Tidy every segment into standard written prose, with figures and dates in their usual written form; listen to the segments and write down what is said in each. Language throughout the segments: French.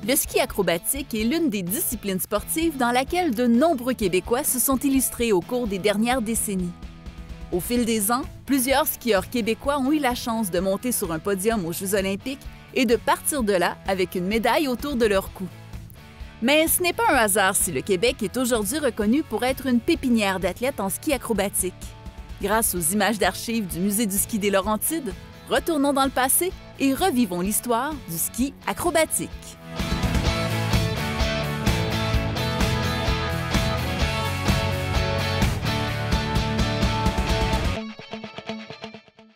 Le ski acrobatique est l'une des disciplines sportives dans laquelle de nombreux Québécois se sont illustrés au cours des dernières décennies. Au fil des ans, plusieurs skieurs québécois ont eu la chance de monter sur un podium aux Jeux olympiques et de partir de là avec une médaille autour de leur cou. Mais ce n'est pas un hasard si le Québec est aujourd'hui reconnu pour être une pépinière d'athlètes en ski acrobatique. Grâce aux images d'archives du Musée du ski des Laurentides, retournons dans le passé et revivons l'histoire du ski acrobatique.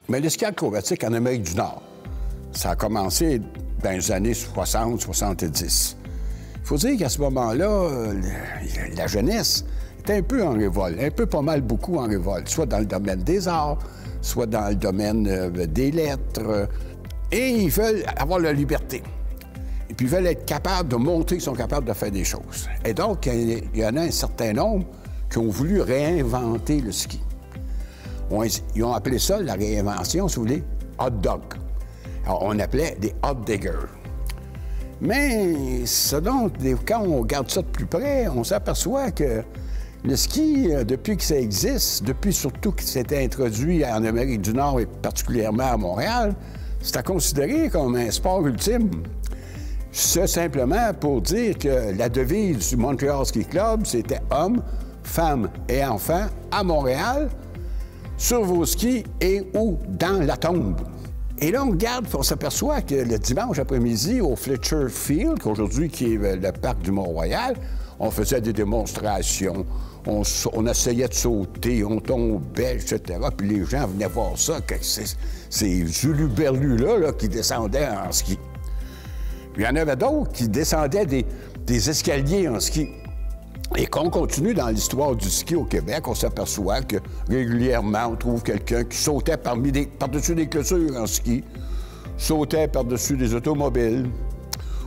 Mais le ski acrobatique en Amérique du Nord, ça a commencé dans les années 60-70. Il faut dire qu'à ce moment-là, la jeunesse était un peu en révolte, un peu pas mal beaucoup en révolte, soit dans le domaine des arts, soit dans le domaine des lettres. Et ils veulent avoir la liberté. Et puis ils veulent être capables de montrer qu'ils sont capables de faire des choses. Et donc, il y en a un certain nombre qui ont voulu réinventer le ski. Ils ont appelé ça, la réinvention, si vous voulez, hot dog. Alors, on appelait des hot diggers. Mais quand on regarde ça de plus près, on s'aperçoit que le ski, depuis que ça existe, depuis surtout qu'il s'est introduit en Amérique du Nord et particulièrement à Montréal, c'est considéré comme un sport ultime. C'est simplement pour dire que la devise du Montreal Ski Club, c'était hommes, femmes et enfants à Montréal, sur vos skis et ou dans la tombe. Et là, on regarde, on s'aperçoit que le dimanche après-midi, au Fletcher Field, qu'aujourd'hui qui est le parc du Mont-Royal, on faisait des démonstrations, on essayait de sauter, on tombait, etc. Puis les gens venaient voir ça, que ces huluberlus-là qui descendaient en ski. Puis il y en avait d'autres qui descendaient des escaliers en ski. Et qu'on continue dans l'histoire du ski au Québec, on s'aperçoit que régulièrement, on trouve quelqu'un qui sautait par-dessus des clôtures en ski, sautait par-dessus des automobiles,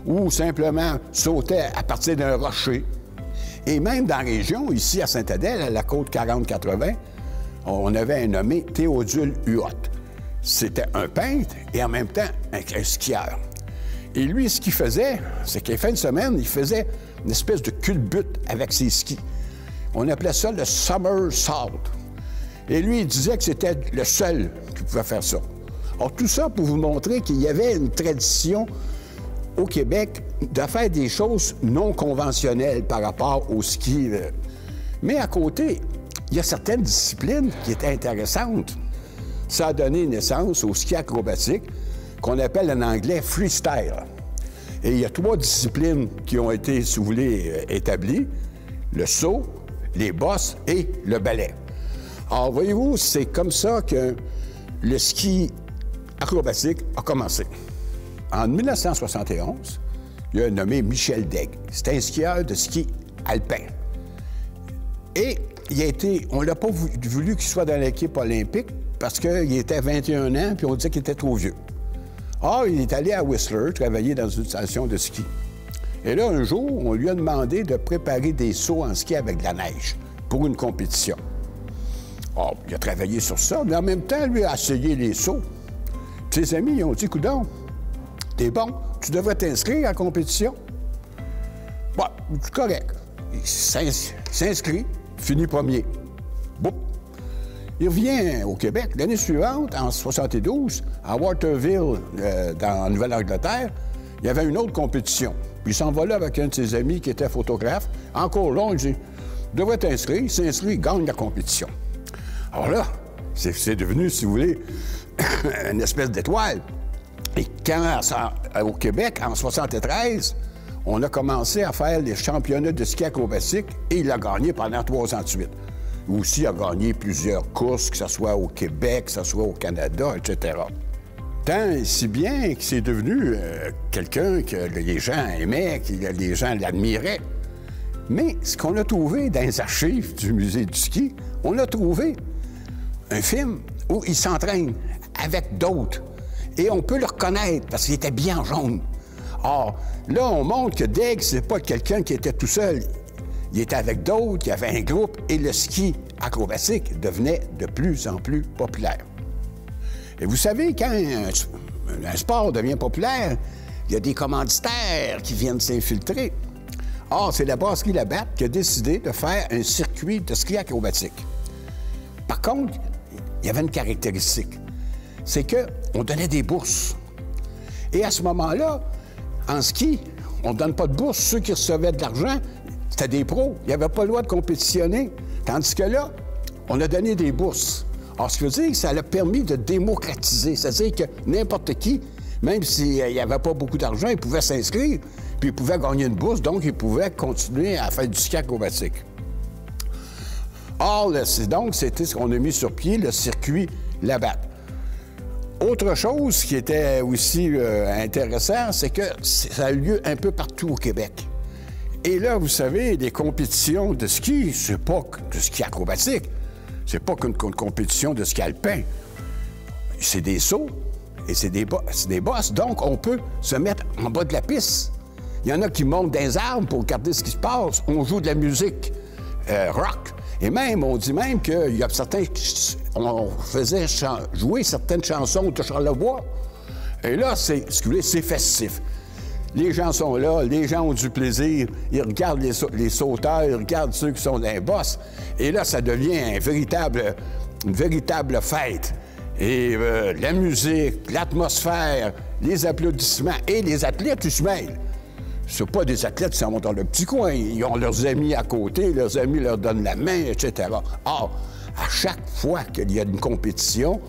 ou simplement sautait à partir d'un rocher. Et même dans la région, ici à Saint-Adèle, à la côte 40-80, on avait un nommé Théodule Huot. C'était un peintre et en même temps un skieur. Et lui, ce qu'il faisait, c'est qu'à la fin de semaine, il faisait une espèce de culbute avec ses skis. On appelait ça le summer salt. Et lui, il disait que c'était le seul qui pouvait faire ça. Alors, tout ça pour vous montrer qu'il y avait une tradition au Québec de faire des choses non conventionnelles par rapport au ski. Mais à côté, il y a certaines disciplines qui étaient intéressantes. Ça a donné naissance au ski acrobatique, qu'on appelle en anglais freestyle. Et il y a 3 disciplines qui ont été, si vous voulez, établies: le saut, les bosses et le ballet. Alors, voyez-vous, c'est comme ça que le ski acrobatique a commencé. En 1971, il y a un nommé Michel Daigle. C'était un skieur de ski alpin. Et on n'a pas voulu qu'il soit dans l'équipe olympique parce qu'il était 21 ans, puis on disait qu'il était trop vieux. Or, il est allé à Whistler travailler dans une station de ski. Et là, un jour, on lui a demandé de préparer des sauts en ski avec de la neige pour une compétition. Or, il a travaillé sur ça, mais en même temps, lui a essayé les sauts. Puis ses amis, ils ont dit: coudonc, t'es bon, tu devrais t'inscrire à la compétition. Bon, c'est correct. Il s'inscrit, finit premier. Boum. Il revient au Québec. L'année suivante, en 72, à Waterville, en Nouvelle-Angleterre, il y avait une autre compétition. Puis il s'en va là avec un de ses amis qui était photographe. Encore là, il dit: « devrait t'inscrire. » Il s'inscrit, il gagne la compétition. Alors là, c'est devenu, si vous voulez, une espèce d'étoile. Et quand, au Québec, en 73, on a commencé à faire les championnats de ski acrobatique et il a gagné pendant 3 ans de suite. Lui aussi, il a gagné plusieurs courses, que ce soit au Québec, que ce soit au Canada, etc. Tant et si bien que c'est devenu quelqu'un que les gens aimaient, que les gens l'admiraient. Mais ce qu'on a trouvé dans les archives du Musée du ski, on a trouvé un film où il s'entraîne avec d'autres. Et on peut le reconnaître parce qu'il était bien en jaune. Or, là, on montre que Daigle, c'est pas quelqu'un qui était tout seul. Il était avec d'autres, il y avait un groupe, et le ski acrobatique devenait de plus en plus populaire. Et vous savez, quand un sport devient populaire, il y a des commanditaires qui viennent s'infiltrer. Or, c'est la brasserie Labatt qui a décidé de faire un circuit de ski acrobatique. Par contre, il y avait une caractéristique. C'est qu'on donnait des bourses. Et à ce moment-là, en ski, on ne donne pas de bourse. Ceux qui recevaient de l'argent, c'était des pros. Il n'y avait pas le droit de compétitionner. Tandis que là, on a donné des bourses. Alors, ce qui veut dire que ça a permis de démocratiser. C'est-à-dire que n'importe qui, même s'il n'y avait pas beaucoup d'argent, il pouvait s'inscrire, puis il pouvait gagner une bourse, donc il pouvait continuer à faire du ski acrobatique. Or, c'était ce qu'on a mis sur pied, le circuit Labatt. Autre chose qui était aussi intéressant, c'est que ça a eu lieu un peu partout au Québec. Et là, vous savez, les compétitions de ski, c'est pas de ski acrobatique. C'est pas qu'une compétition de ski alpin. C'est des sauts et c'est des bosses. Donc, on peut se mettre en bas de la piste. Il y en a qui montent dans les arbres pour regarder ce qui se passe. On joue de la musique rock. Et même, on dit même qu'il y a certains... On faisait jouer certaines chansons de Charlevoix. Et là, c'est festif. Les gens sont là, les gens ont du plaisir, ils regardent les sauteurs, ils regardent ceux qui sont dans les bosses. Et là, ça devient une véritable fête. Et la musique, l'atmosphère, les applaudissements et les athlètes, ils se mêlent. C'est pas des athlètes qui s'en vont dans le petit coin. Ils ont leurs amis à côté, leurs amis leur donnent la main, etc. Or, à chaque fois qu'il y a une compétition,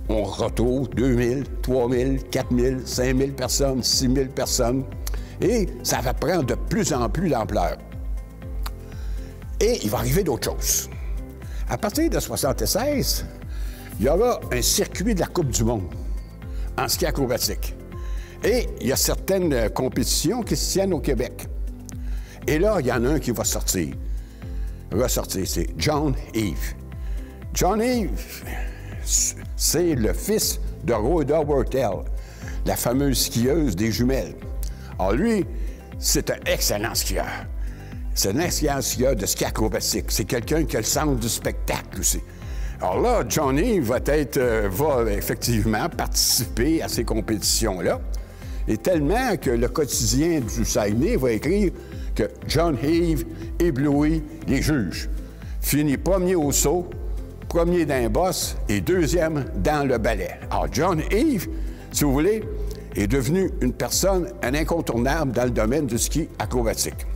on retrouve 2000, 3000, 4000, 5000 personnes, 6000 personnes. Et ça va prendre de plus en plus d'ampleur. Et il va arriver d'autres choses. À partir de 1976, il y aura un circuit de la Coupe du monde en ski acrobatique. Et il y a certaines compétitions qui se tiennent au Québec. Et là, il y en a un qui va sortir. C'est John Heave. John Heave, c'est le fils de Rhoda Wortel, la fameuse skieuse des jumelles. Alors lui, c'est un excellent skieur. C'est un excellent skieur de ski acrobatique. C'est quelqu'un qui a le sens du spectacle aussi. Alors là, Johnny va effectivement participer à ces compétitions-là. Et tellement que le quotidien du Saguenay va écrire que John Heave éblouit les juges. Finit premier au saut, premier dans les bosses et deuxième dans le ballet. Alors, John Heave, si vous voulez, est devenu un incontournable dans le domaine du ski acrobatique.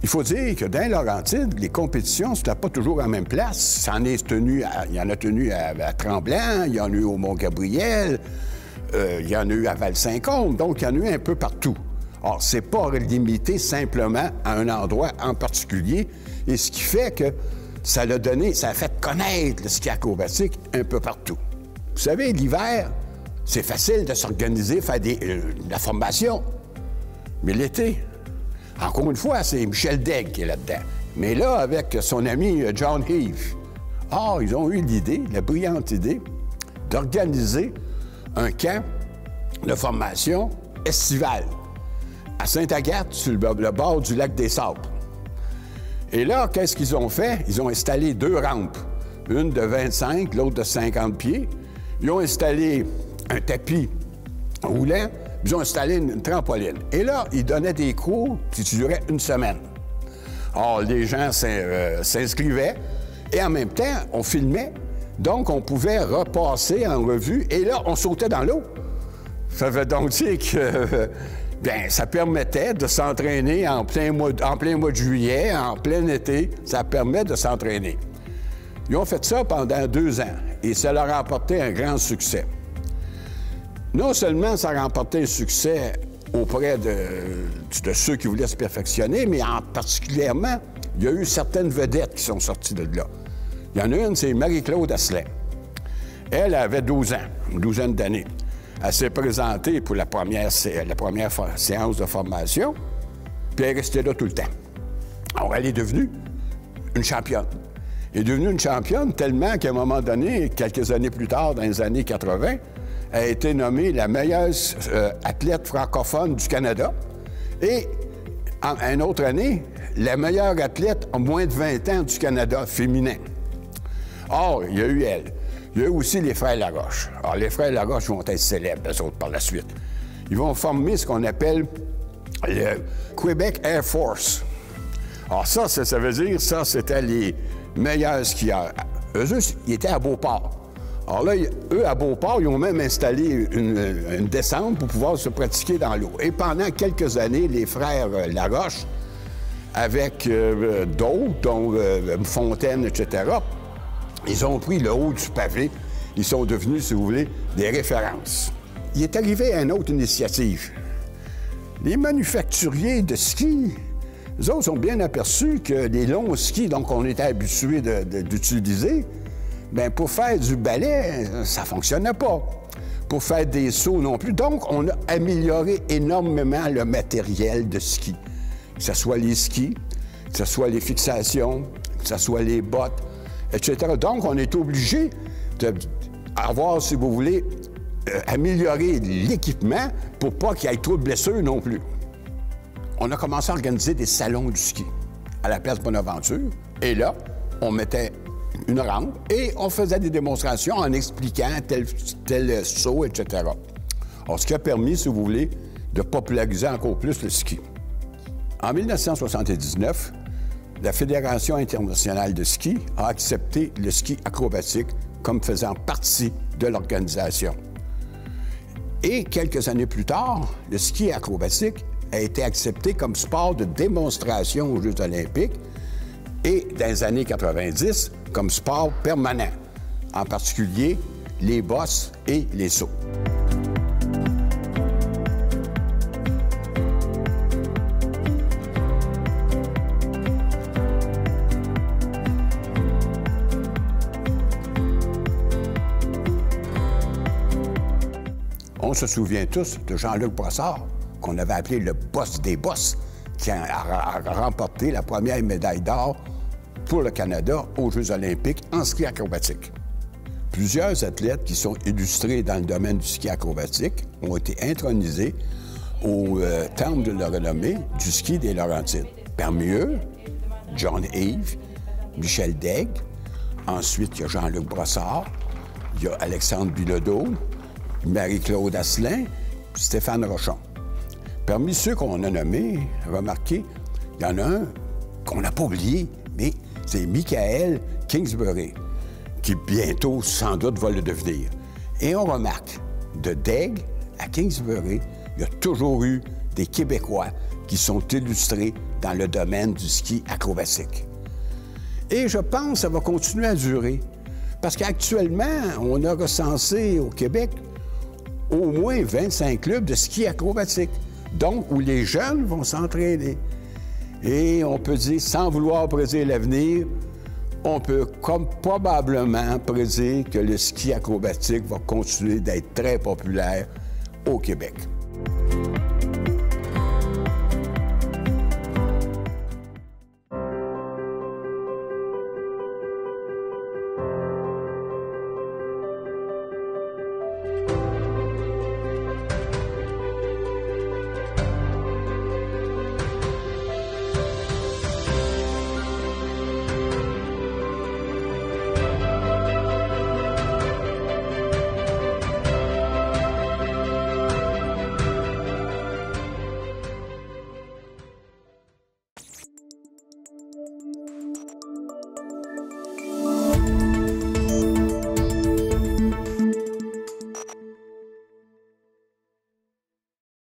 Il faut dire que dans Laurentides, les compétitions, c'était pas toujours à la même place. Il y en a tenu à Tremblant, il y en a eu au Mont-Gabriel, il y en a eu à Val-Saint-Côme, donc il y en a eu un peu partout. Or, c'est pas limité simplement à un endroit en particulier, et ce qui fait que ça a fait connaître le ski acrobatique un peu partout. Vous savez, l'hiver, c'est facile de s'organiser, faire de la formation. Mais l'été, encore une fois, c'est Michel Daigle qui est là-dedans. Mais là, avec son ami John Heave, ils ont eu l'idée, la brillante idée, d'organiser un camp de formation estivale à Sainte-Agathe, sur le bord du lac des Sables. Et là, qu'est-ce qu'ils ont fait? Ils ont installé 2 rampes, une de 25, l'autre de 50 pieds. Ils ont installé un tapis roulant, ils ont installé une trampoline. Et là, ils donnaient des cours qui duraient 1 semaine. Or, les gens s'inscrivaient et en même temps, on filmait. Donc, on pouvait repasser en revue et là, on sautait dans l'eau. Ça veut donc dire que ça permettait de s'entraîner en plein mois de juillet, en plein été. Ça permet de s'entraîner. Ils ont fait ça pendant 2 ans et ça leur a apporté un grand succès. Non seulement ça a remporté un succès auprès de ceux qui voulaient se perfectionner, mais particulièrement, il y a eu certaines vedettes qui sont sorties de là. Il y en a une, c'est Marie-Claude Asselin. Elle avait 12 ans, une douzaine d'années. Elle s'est présentée pour la première séance de formation, puis elle est restée là tout le temps. Alors, elle est devenue une championne. Elle est devenue une championne tellement qu'à un moment donné, quelques années plus tard, dans les années 80, elle a été nommée la meilleure athlète francophone du Canada et, en une autre année, la meilleure athlète en moins de 20 ans du Canada féminin. Or, il y a eu elle. Il y a eu aussi les frères Laroche. Alors, les frères Laroche vont être célèbres, eux autres, par la suite. ils vont former ce qu'on appelle le Québec Air Force. Alors ça veut dire, ça, c'était les meilleurs skieurs. Eux, ils étaient à Beauport. Alors là, eux, à Beauport, ils ont même installé une descente pour pouvoir se pratiquer dans l'eau. Et pendant quelques années, les frères Laroche, avec d'autres, dont Fontaine, etc., ils ont pris le haut du pavé. Ils sont devenus, si vous voulez, des références. Il est arrivé à une autre initiative. Les manufacturiers de ski, eux autres sont bien aperçus que les longs skis, donc on était habitués d'utiliser, bien pour faire du balai, ça ne fonctionnait pas. Pour faire des sauts non plus. Donc, on a amélioré énormément le matériel de ski. Que ce soit les skis, que ce soit les fixations, que ce soit les bottes, etc. Donc, on est obligé d'avoir, si vous voulez, améliorer l'équipement pour pas qu'il y ait trop de blessures non plus. On a commencé à organiser des salons du ski à la place Bonaventure. Et là, on mettait une rampe et on faisait des démonstrations en expliquant tel saut, etc. Alors, ce qui a permis, si vous voulez, de populariser encore plus le ski. En 1979, la Fédération internationale de ski a accepté le ski acrobatique comme faisant partie de l'organisation. Et quelques années plus tard, le ski acrobatique a été accepté comme sport de démonstration aux Jeux olympiques et, dans les années 90, comme sport permanent, en particulier les bosses et les sauts. On se souvient tous de Jean-Luc Brossard, qu'on avait appelé le boss des bosses, qui a remporté la première médaille d'or pour le Canada aux Jeux olympiques en ski acrobatique. Plusieurs athlètes qui sont illustrés dans le domaine du ski acrobatique ont été intronisés au temple de la renommée du ski des Laurentides. Parmi eux, John Eve, Michel Daigle, ensuite il y a Jean-Luc Brossard, il y a Alexandre Bilodeau, Marie-Claude Asselin, Stéphane Rochon. Parmi ceux qu'on a nommés, remarquez, il y en a un qu'on n'a pas oublié, mais c'est Michael Kingsbury, qui bientôt, sans doute, va le devenir. Et on remarque, de Daigle à Kingsbury, il y a toujours eu des Québécois qui sont illustrés dans le domaine du ski acrobatique. Et je pense que ça va continuer à durer, parce qu'actuellement, on a recensé au Québec au moins 25 clubs de ski acrobatique, donc où les jeunes vont s'entraîner. Et on peut dire, sans vouloir prédire l'avenir, on peut comme probablement prédire que le ski acrobatique va continuer d'être très populaire au Québec.